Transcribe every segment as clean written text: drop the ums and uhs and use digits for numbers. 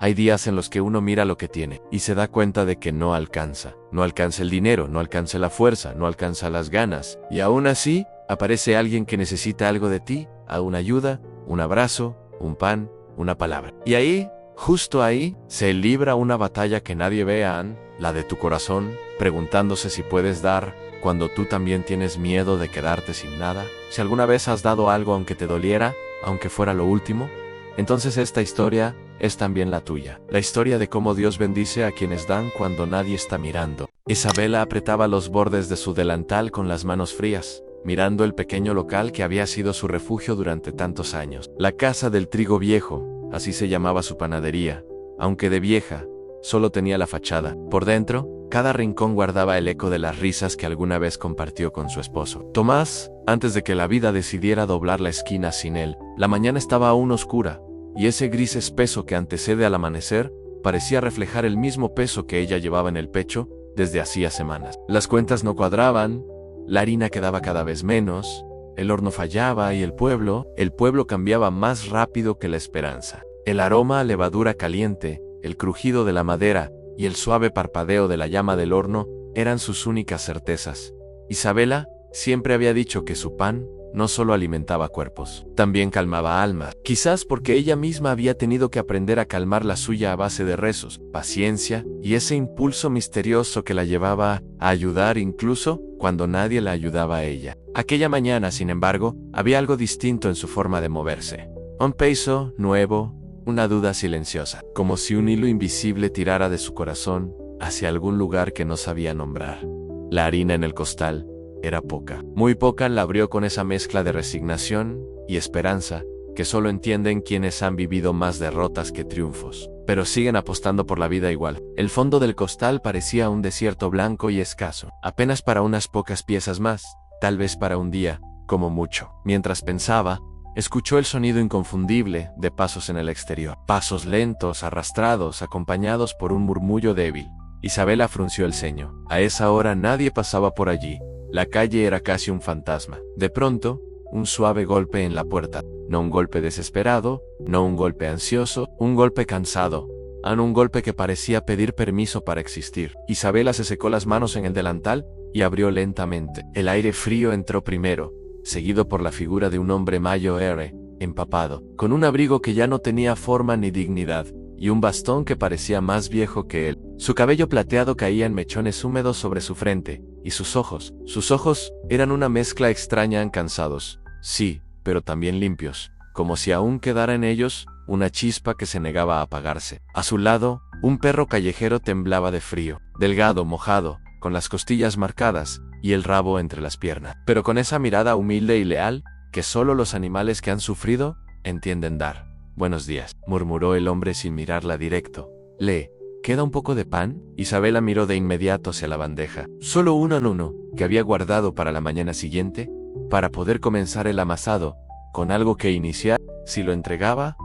Hay días en los que uno mira lo que tiene y se da cuenta de que no alcanza. No alcanza el dinero, no alcanza la fuerza, no alcanza las ganas. Y aún así, aparece alguien que necesita algo de ti, a una ayuda, un abrazo, un pan, una palabra. Y ahí, justo ahí, se libra una batalla que nadie ve, la de tu corazón, preguntándose si puedes dar cuando tú también tienes miedo de quedarte sin nada. Si alguna vez has dado algo aunque te doliera, aunque fuera lo último, entonces esta historia es también la tuya. La historia de cómo Dios bendice a quienes dan cuando nadie está mirando. Isabela apretaba los bordes de su delantal con las manos frías, mirando el pequeño local que había sido su refugio durante tantos años. La casa del trigo viejo, así se llamaba su panadería, aunque de vieja, solo tenía la fachada. Por dentro, cada rincón guardaba el eco de las risas que alguna vez compartió con su esposo. Tomás, antes de que la vida decidiera doblar la esquina sin él, la mañana estaba aún oscura, y ese gris espeso que antecede al amanecer parecía reflejar el mismo peso que ella llevaba en el pecho desde hacía semanas. Las cuentas no cuadraban, la harina quedaba cada vez menos, el horno fallaba y el pueblo cambiaba más rápido que la esperanza. El aroma a levadura caliente, el crujido de la madera y el suave parpadeo de la llama del horno eran sus únicas certezas. Isabela siempre había dicho que su pan no solo alimentaba cuerpos, también calmaba almas. Quizás porque ella misma había tenido que aprender a calmar la suya a base de rezos, paciencia y ese impulso misterioso que la llevaba a ayudar incluso cuando nadie la ayudaba a ella. Aquella mañana, sin embargo, había algo distinto en su forma de moverse. Un peso nuevo, una duda silenciosa, como si un hilo invisible tirara de su corazón hacia algún lugar que no sabía nombrar. La harina en el costal era poca. Muy poca. La abrió con esa mezcla de resignación y esperanza que solo entienden quienes han vivido más derrotas que triunfos, pero siguen apostando por la vida igual. El fondo del costal parecía un desierto blanco y escaso, apenas para unas pocas piezas más, tal vez para un día, como mucho. Mientras pensaba, escuchó el sonido inconfundible de pasos en el exterior. Pasos lentos, arrastrados, acompañados por un murmullo débil. Isabela frunció el ceño. A esa hora nadie pasaba por allí. La calle era casi un fantasma. De pronto, un suave golpe en la puerta. No un golpe desesperado, no un golpe ansioso, un golpe cansado. Un golpe que parecía pedir permiso para existir. Isabela se secó las manos en el delantal y abrió lentamente. El aire frío entró primero, seguido por la figura de un hombre mayor, empapado, con un abrigo que ya no tenía forma ni dignidad, y un bastón que parecía más viejo que él. Su cabello plateado caía en mechones húmedos sobre su frente, y sus ojos eran una mezcla extraña, cansados, sí, pero también limpios, como si aún quedara en ellos una chispa que se negaba a apagarse. A su lado, un perro callejero temblaba de frío, delgado, mojado, con las costillas marcadas y el rabo entre las piernas, pero con esa mirada humilde y leal que solo los animales que han sufrido entienden dar. «Buenos días», murmuró el hombre sin mirarla directo. «¿Le queda un poco de pan?» Isabela miró de inmediato hacia la bandeja. Solo uno que había guardado para la mañana siguiente, para poder comenzar el amasado, con algo que iniciar. Si lo entregaba,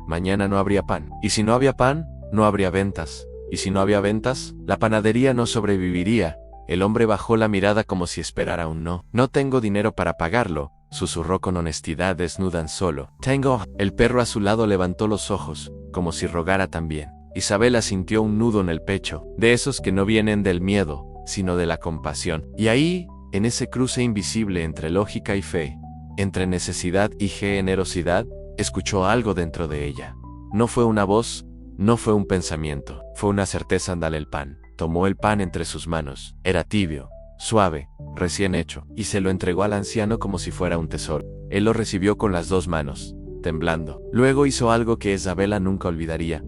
mañana no habría pan. Y si no había pan, no habría ventas. Y si no había ventas, la panadería no sobreviviría. El hombre bajó la mirada como si esperara un no. «No tengo dinero para pagarlo», susurró con honestidad desnuda solo. «Tengo». El perro a su lado levantó los ojos, como si rogara también. Isabela sintió un nudo en el pecho, de esos que no vienen del miedo, sino de la compasión. Y ahí, en ese cruce invisible entre lógica y fe, entre necesidad y generosidad, escuchó algo dentro de ella. No fue una voz, no fue un pensamiento, fue una certeza. «Dale el pan». Tomó el pan entre sus manos. Era tibio, suave, recién hecho, y se lo entregó al anciano como si fuera un tesoro. Él lo recibió con las dos manos, temblando. Luego hizo algo que Isabela nunca olvidaría.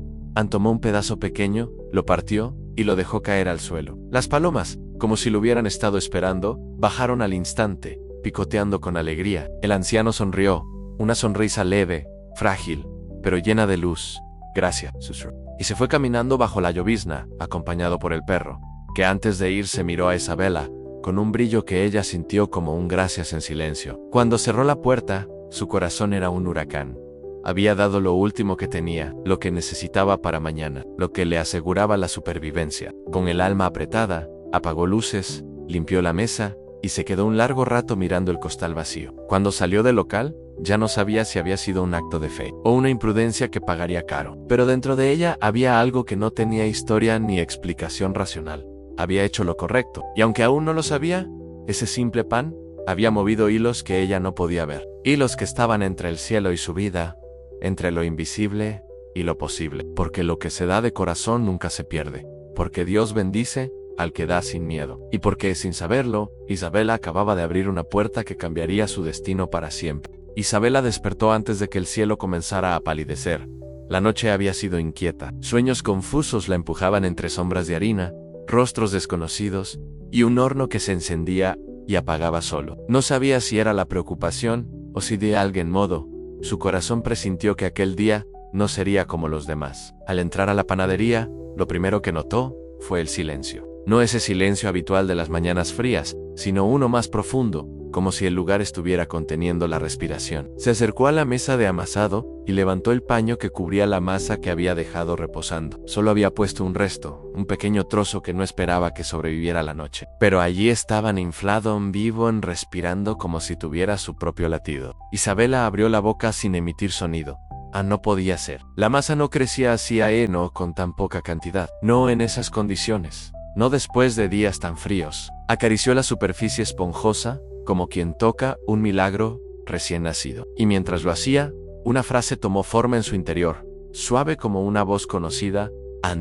Tomó un pedazo pequeño, lo partió y lo dejó caer al suelo. Las palomas, como si lo hubieran estado esperando, bajaron al instante, picoteando con alegría. El anciano sonrió, una sonrisa leve, frágil, pero llena de luz. «Gracias», susurró. Y se fue caminando bajo la llovizna, acompañado por el perro, que antes de irse miró a Isabela, con un brillo que ella sintió como un gracias en silencio. Cuando cerró la puerta, su corazón era un huracán. Había dado lo último que tenía, lo que necesitaba para mañana, lo que le aseguraba la supervivencia. Con el alma apretada, apagó luces, limpió la mesa y se quedó un largo rato mirando el costal vacío. Cuando salió del local, ya no sabía si había sido un acto de fe o una imprudencia que pagaría caro. Pero dentro de ella había algo que no tenía historia ni explicación racional. Había hecho lo correcto, y aunque aún no lo sabía, ese simple pan había movido hilos que ella no podía ver. Hilos que estaban entre el cielo y su vida, entre lo invisible y lo posible. Porque lo que se da de corazón nunca se pierde. Porque Dios bendice al que da sin miedo. Y porque, sin saberlo, Isabela acababa de abrir una puerta que cambiaría su destino para siempre. Isabela despertó antes de que el cielo comenzara a palidecer. La noche había sido inquieta. Sueños confusos la empujaban entre sombras de harina, rostros desconocidos y un horno que se encendía y apagaba solo. No sabía si era la preocupación o si de algún modo su corazón presintió que aquel día no sería como los demás. Al entrar a la panadería, lo primero que notó fue el silencio. No ese silencio habitual de las mañanas frías, sino uno más profundo, como si el lugar estuviera conteniendo la respiración. Se acercó a la mesa de amasado y levantó el paño que cubría la masa que había dejado reposando. Solo había puesto un resto, un pequeño trozo que no esperaba que sobreviviera la noche. Pero allí estaban inflado, vivo, respirando como si tuviera su propio latido. Isabela abrió la boca sin emitir sonido. No podía ser. La masa no crecía así no con tan poca cantidad. No en esas condiciones. No después de días tan fríos. Acarició la superficie esponjosa, como quien toca un milagro recién nacido. Y mientras lo hacía, una frase tomó forma en su interior, suave como una voz conocida: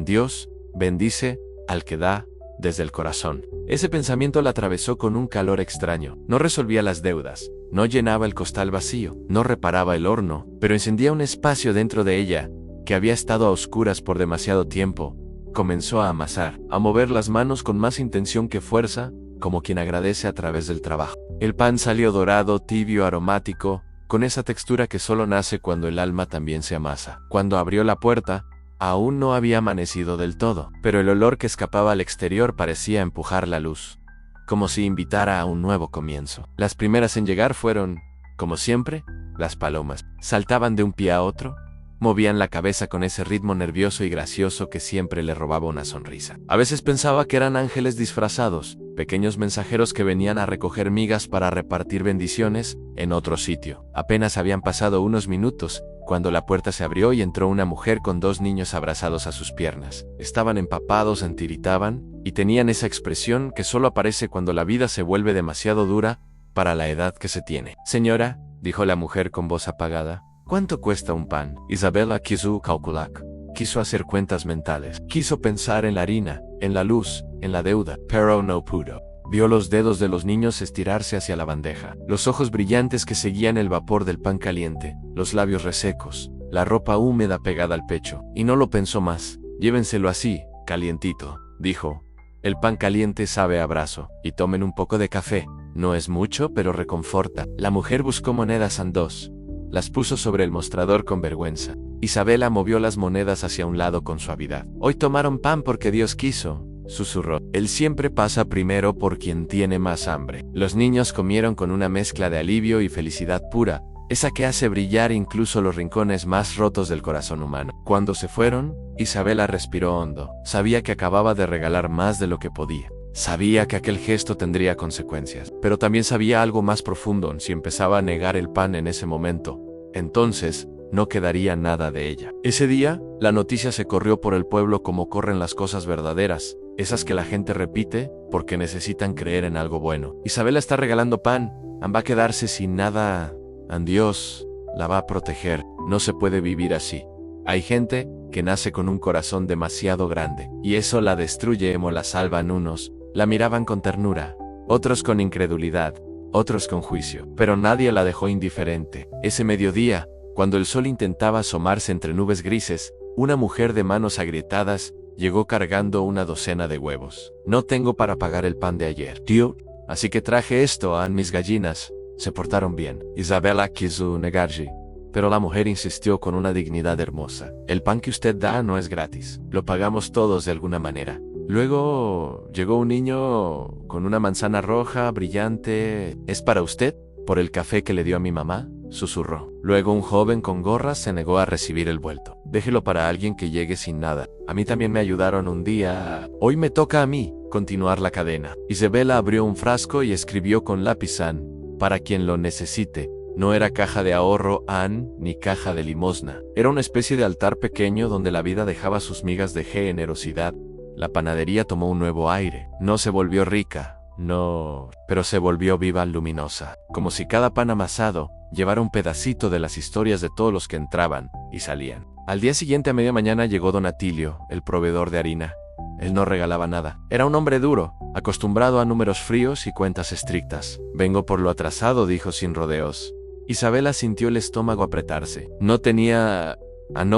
Dios bendice al que da desde el corazón. Ese pensamiento la atravesó con un calor extraño. No resolvía las deudas, no llenaba el costal vacío, no reparaba el horno, pero encendía un espacio dentro de ella que había estado a oscuras por demasiado tiempo. Comenzó a amasar, a mover las manos con más intención que fuerza, como quien agradece a través del trabajo. El pan salió dorado, tibio, aromático, con esa textura que solo nace cuando el alma también se amasa. Cuando abrió la puerta, aún no había amanecido del todo, pero el olor que escapaba al exterior parecía empujar la luz, como si invitara a un nuevo comienzo. Las primeras en llegar fueron, como siempre, las palomas. Saltaban de un pie a otro, movían la cabeza con ese ritmo nervioso y gracioso que siempre le robaba una sonrisa. A veces pensaba que eran ángeles disfrazados, pequeños mensajeros que venían a recoger migas para repartir bendiciones en otro sitio. Apenas habían pasado unos minutos cuando la puerta se abrió y entró una mujer con 2 niños abrazados a sus piernas. Estaban empapados, tiritaban, y tenían esa expresión que solo aparece cuando la vida se vuelve demasiado dura para la edad que se tiene. Señora, dijo la mujer con voz apagada, ¿cuánto cuesta un pan? Isabela quiso calcular. Quiso hacer cuentas mentales. Quiso pensar en la harina, en la luz, en la deuda, pero no pudo. Vio los dedos de los niños estirarse hacia la bandeja, los ojos brillantes que seguían el vapor del pan caliente, los labios resecos, la ropa húmeda pegada al pecho. Y no lo pensó más. Llévenselo así, calientito, dijo. El pan caliente sabe a abrazo. Y tomen un poco de café. No es mucho, pero reconforta. La mujer buscó monedas en 2. Las puso sobre el mostrador con vergüenza. Isabela movió las monedas hacia un lado con suavidad. Hoy tomaron pan porque Dios quiso, susurró. Él siempre pasa primero por quien tiene más hambre. Los niños comieron con una mezcla de alivio y felicidad pura, esa que hace brillar incluso los rincones más rotos del corazón humano. Cuando se fueron, Isabela respiró hondo. Sabía que acababa de regalar más de lo que podía. Sabía que aquel gesto tendría consecuencias, pero también sabía algo más profundo. Si empezaba a negar el pan en ese momento, entonces no quedaría nada de ella. Ese día, la noticia se corrió por el pueblo como corren las cosas verdaderas, esas que la gente repite porque necesitan creer en algo bueno. Isabela está regalando pan, va a quedarse sin nada. Dios la va a proteger. No se puede vivir así. Hay gente que nace con un corazón demasiado grande, y eso la destruye. La salvan unos, la miraban con ternura, otros con incredulidad, otros con juicio, pero nadie la dejó indiferente. Ese mediodía, cuando el sol intentaba asomarse entre nubes grises, una mujer de manos agrietadas llegó cargando una docena de huevos. No tengo para pagar el pan de ayer, tío, así que traje esto. Mis gallinas se portaron bien. Isabela quiso negarse, pero la mujer insistió con una dignidad hermosa. El pan que usted da no es gratis, lo pagamos todos de alguna manera. Luego llegó un niño con una manzana roja brillante. ¿Es para usted? ¿Por el café que le dio a mi mamá?, susurró. Luego un joven con gorras se negó a recibir el vuelto. Déjelo para alguien que llegue sin nada. A mí también me ayudaron un día. Hoy me toca a mí continuar la cadena. Isabela abrió un frasco y escribió con lápiz An, para quien lo necesite. No era caja de ahorro An, ni caja de limosna. Era una especie de altar pequeño donde la vida dejaba sus migas de generosidad. La panadería tomó un nuevo aire. No se volvió rica, no, pero se volvió viva, luminosa. Como si cada pan amasado llevara un pedacito de las historias de todos los que entraban y salían. Al día siguiente a media mañana llegó don Atilio, el proveedor de harina. Él no regalaba nada. Era un hombre duro, acostumbrado a números fríos y cuentas estrictas. Vengo por lo atrasado, dijo sin rodeos. Isabela sintió el estómago apretarse. No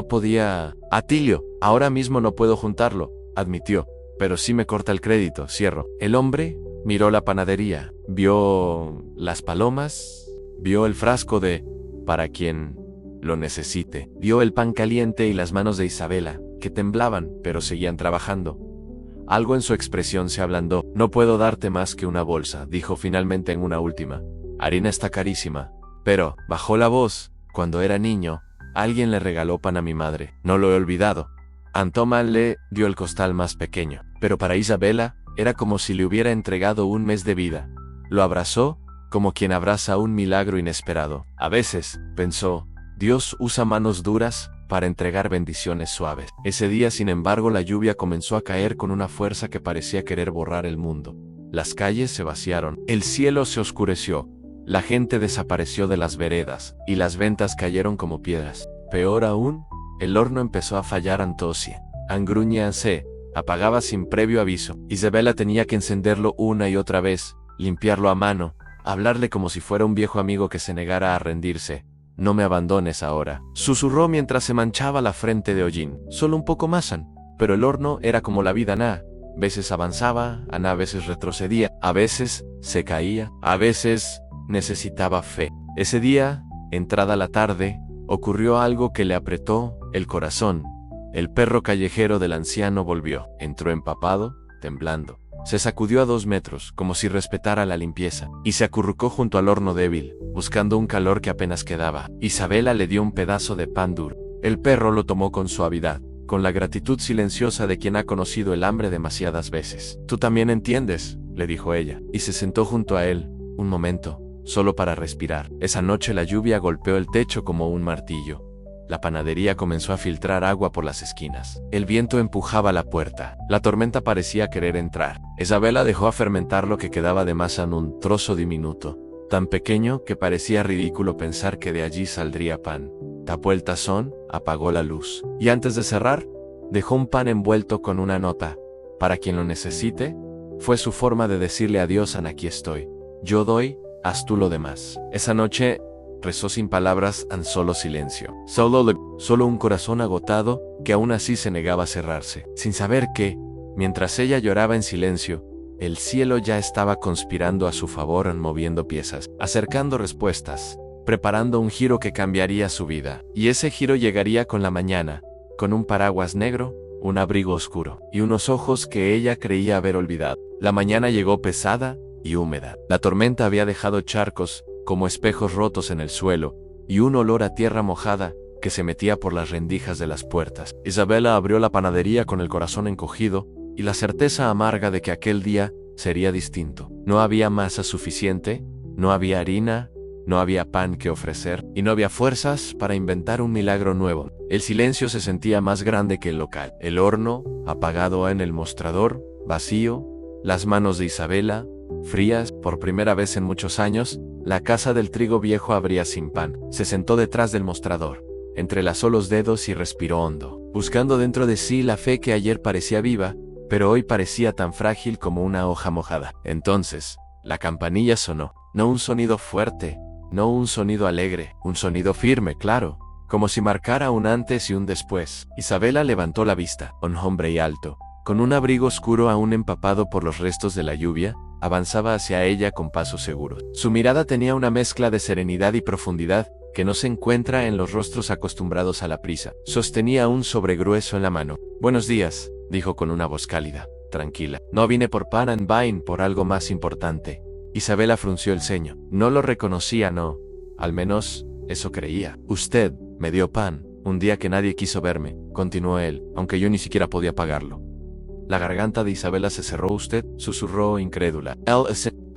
podía... Atilio, ahora mismo no puedo juntarlo, admitió. Pero sí me corta el crédito, cierro. El hombre miró la panadería, vio las palomas, vio el frasco de para quien lo necesite, vio el pan caliente y las manos de Isabela, que temblaban, pero seguían trabajando. Algo en su expresión se ablandó. No puedo darte más que una bolsa, dijo finalmente en una última. Harina está carísima. Pero, bajó la voz, cuando era niño, alguien le regaló pan a mi madre. No lo he olvidado. Antoman le dio el costal más pequeño, pero para Isabela era como si le hubiera entregado un mes de vida. Lo abrazó, como quien abraza un milagro inesperado. A veces, pensó, Dios usa manos duras para entregar bendiciones suaves. Ese día, sin embargo, la lluvia comenzó a caer con una fuerza que parecía querer borrar el mundo. Las calles se vaciaron, el cielo se oscureció, la gente desapareció de las veredas, y las ventas cayeron como piedras. Peor aún, el horno empezó a fallar se apagaba sin previo aviso. Isabela tenía que encenderlo una y otra vez, limpiarlo a mano, hablarle como si fuera un viejo amigo que se negara a rendirse. No me abandones ahora, susurró mientras se manchaba la frente de hollín. Solo un poco más, An. Pero el horno era como la vida, Ana. Veces avanzaba, Ana a veces retrocedía, a veces se caía, a veces necesitaba fe. Ese día, entrada la tarde, ocurrió algo que le apretó el corazón. El perro callejero del anciano volvió. Entró empapado, temblando. Se sacudió a 2 metros, como si respetara la limpieza, y se acurrucó junto al horno débil, buscando un calor que apenas quedaba. Isabela le dio un pedazo de pan duro. El perro lo tomó con suavidad, con la gratitud silenciosa de quien ha conocido el hambre demasiadas veces. Tú también entiendes, le dijo ella, y se sentó junto a él, un momento, solo para respirar. Esa noche la lluvia golpeó el techo como un martillo. La panadería comenzó a filtrar agua por las esquinas. El viento empujaba la puerta. La tormenta parecía querer entrar. Isabela dejó a fermentar lo que quedaba de masa en un trozo diminuto, tan pequeño que parecía ridículo pensar que de allí saldría pan. Tapó el tazón, apagó la luz, y antes de cerrar, dejó un pan envuelto con una nota. Para quien lo necesite, fue su forma de decirle adiós. An, aquí estoy. Yo doy, haz tú lo demás. Esa noche rezó sin palabras, en solo silencio. Solo un corazón agotado que aún así se negaba a cerrarse. Sin saber que, mientras ella lloraba en silencio, el cielo ya estaba conspirando a su favor, moviendo piezas, acercando respuestas, preparando un giro que cambiaría su vida. Y ese giro llegaría con la mañana, con un paraguas negro, un abrigo oscuro, y unos ojos que ella creía haber olvidado. La mañana llegó pesada y húmeda. La tormenta había dejado charcos, como espejos rotos en el suelo, y un olor a tierra mojada que se metía por las rendijas de las puertas. Isabela abrió la panadería con el corazón encogido y la certeza amarga de que aquel día sería distinto. No había masa suficiente, no había harina, no había pan que ofrecer, y no había fuerzas para inventar un milagro nuevo. El silencio se sentía más grande que el local. El horno, apagado en el mostrador, vacío, las manos de Isabela, frías. Por primera vez en muchos años, la casa del trigo viejo abría sin pan. Se sentó detrás del mostrador, entrelazó los dedos y respiró hondo, buscando dentro de sí la fe que ayer parecía viva, pero hoy parecía tan frágil como una hoja mojada. Entonces, la campanilla sonó. No un sonido fuerte, no un sonido alegre, un sonido firme, claro, como si marcara un antes y un después. Isabela levantó la vista. Un hombre y alto, con un abrigo oscuro aún empapado por los restos de la lluvia, avanzaba hacia ella con pasos seguros. Su mirada tenía una mezcla de serenidad y profundidad que no se encuentra en los rostros acostumbrados a la prisa. Sostenía un sobregrueso en la mano. Buenos días, dijo con una voz cálida, tranquila. No vine por pan and vine, por algo más importante. Isabela frunció el ceño. No lo reconocía, no. Al menos, eso creía. Usted me dio pan, un día que nadie quiso verme, continuó él, aunque yo ni siquiera podía pagarlo. La garganta de Isabela se cerró. «¿Usted?», susurró incrédula.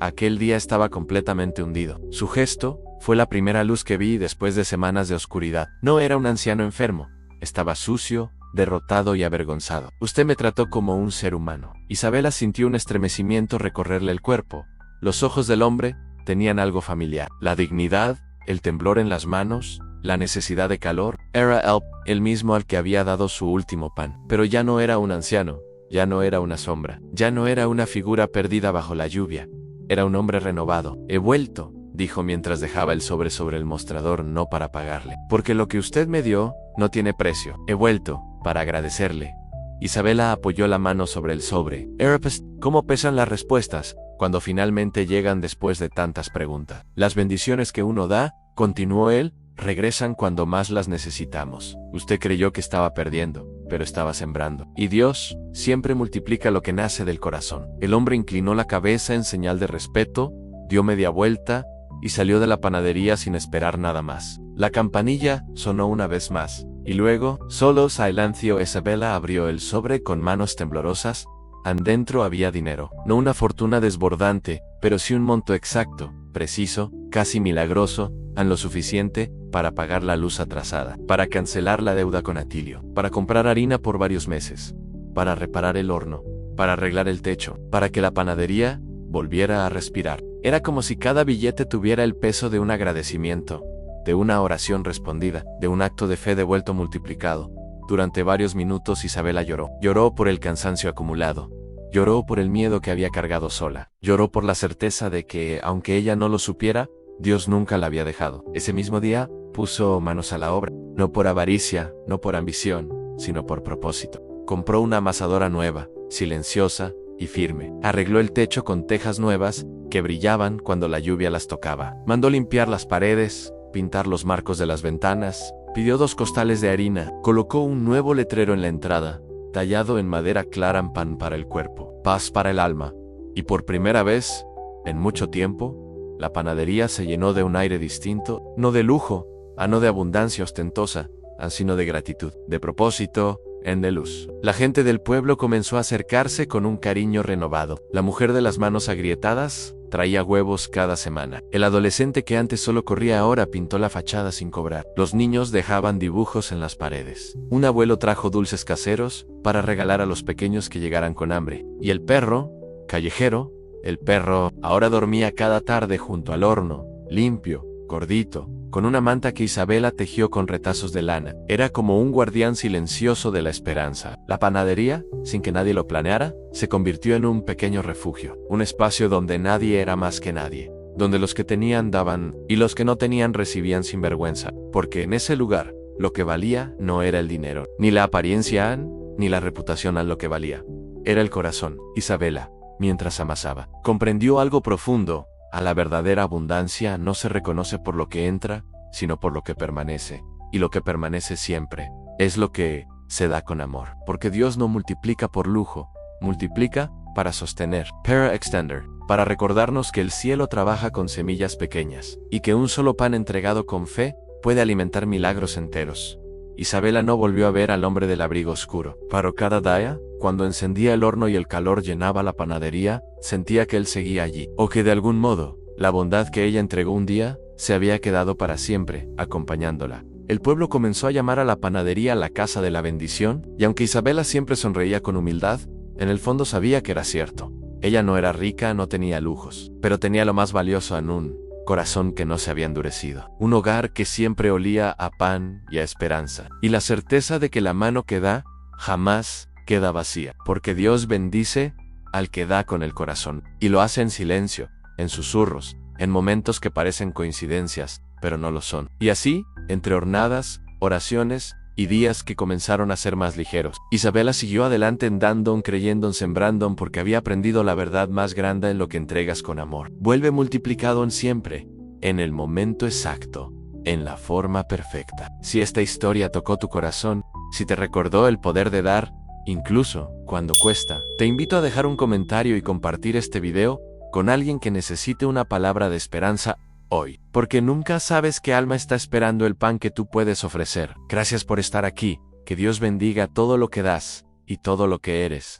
Aquel día estaba completamente hundido. Su gesto fue la primera luz que vi después de semanas de oscuridad. No era un anciano enfermo. Estaba sucio, derrotado y avergonzado. «Usted me trató como un ser humano». Isabela sintió un estremecimiento recorrerle el cuerpo. Los ojos del hombre tenían algo familiar. La dignidad, el temblor en las manos, la necesidad de calor. Era el mismo al que había dado su último pan. Pero ya no era un anciano. Ya no era una sombra, ya no era una figura perdida bajo la lluvia. Era un hombre renovado. «He vuelto», dijo mientras dejaba el sobre el mostrador, «no para pagarle, porque lo que usted me dio no tiene precio. He vuelto para agradecerle». Isabela apoyó la mano sobre el sobre. «¿Cómo pesan las respuestas cuando finalmente llegan después de tantas preguntas? Las bendiciones que uno da», continuó él, «regresan cuando más las necesitamos. Usted creyó que estaba perdiendo, pero estaba sembrando. Y Dios siempre multiplica lo que nace del corazón». El hombre inclinó la cabeza en señal de respeto, dio media vuelta y salió de la panadería sin esperar nada más. La campanilla sonó una vez más, y luego, solo silencio. Isabela abrió el sobre con manos temblorosas. Adentro había dinero. No una fortuna desbordante, pero sí un monto exacto, preciso, casi milagroso, lo suficiente para pagar la luz atrasada, para cancelar la deuda con Atilio, para comprar harina por varios meses, para reparar el horno, para arreglar el techo, para que la panadería volviera a respirar. Era como si cada billete tuviera el peso de un agradecimiento, de una oración respondida, de un acto de fe devuelto multiplicado. Durante varios minutos Isabela lloró. Lloró por el cansancio acumulado. Lloró por el miedo que había cargado sola. Lloró por la certeza de que, aunque ella no lo supiera, Dios nunca la había dejado. Ese mismo día, puso manos a la obra. No por avaricia, no por ambición, sino por propósito. Compró una amasadora nueva, silenciosa y firme. Arregló el techo con tejas nuevas que brillaban cuando la lluvia las tocaba. Mandó limpiar las paredes, pintar los marcos de las ventanas. Pidió 2 costales de harina. Colocó un nuevo letrero en la entrada, tallado en madera clara: «Pan para el cuerpo, paz para el alma». Y por primera vez, en mucho tiempo, la panadería se llenó de un aire distinto, no de lujo, no de abundancia ostentosa, sino de gratitud, de propósito, de luz. La gente del pueblo comenzó a acercarse con un cariño renovado. La mujer de las manos agrietadas traía huevos cada semana. El adolescente que antes solo corría ahora pintó la fachada sin cobrar. Los niños dejaban dibujos en las paredes. Un abuelo trajo dulces caseros para regalar a los pequeños que llegaran con hambre. Y el perro, callejero, el perro ahora dormía cada tarde junto al horno, limpio, gordito, con una manta que Isabela tejió con retazos de lana. Era como un guardián silencioso de la esperanza. La panadería, sin que nadie lo planeara, se convirtió en un pequeño refugio, un espacio donde nadie era más que nadie, donde los que tenían daban y los que no tenían recibían sin vergüenza, porque en ese lugar lo que valía no era el dinero, ni la apariencia ni la reputación lo que valía. Era el corazón. Isabela, mientras amasaba, comprendió algo profundo. A la verdadera abundancia no se reconoce por lo que entra, sino por lo que permanece. Y lo que permanece siempre es lo que se da con amor. Porque Dios no multiplica por lujo, multiplica para sostener. Para extender, para recordarnos que el cielo trabaja con semillas pequeñas, y que un solo pan entregado con fe puede alimentar milagros enteros. Isabela no volvió a ver al hombre del abrigo oscuro. Pero cada día, cuando encendía el horno y el calor llenaba la panadería, sentía que él seguía allí, o que de algún modo, la bondad que ella entregó un día, se había quedado para siempre, acompañándola. El pueblo comenzó a llamar a la panadería la casa de la bendición, y aunque Isabela siempre sonreía con humildad, en el fondo sabía que era cierto. Ella no era rica, no tenía lujos, pero tenía lo más valioso en un corazón que no se había endurecido. Un hogar que siempre olía a pan y a esperanza. Y la certeza de que la mano que da jamás queda vacía. Porque Dios bendice al que da con el corazón. Y lo hace en silencio, en susurros, en momentos que parecen coincidencias, pero no lo son. Y así, entre hornadas, oraciones y días que comenzaron a ser más ligeros, Isabela siguió adelante dando, creyendo, sembrando, porque había aprendido la verdad más grande: en lo que entregas con amor vuelve multiplicado en siempre, en el momento exacto, en la forma perfecta. Si esta historia tocó tu corazón, si te recordó el poder de dar, incluso cuando cuesta, te invito a dejar un comentario y compartir este video con alguien que necesite una palabra de esperanza hoy, porque nunca sabes qué alma está esperando el pan que tú puedes ofrecer. Gracias por estar aquí, que Dios bendiga todo lo que das y todo lo que eres.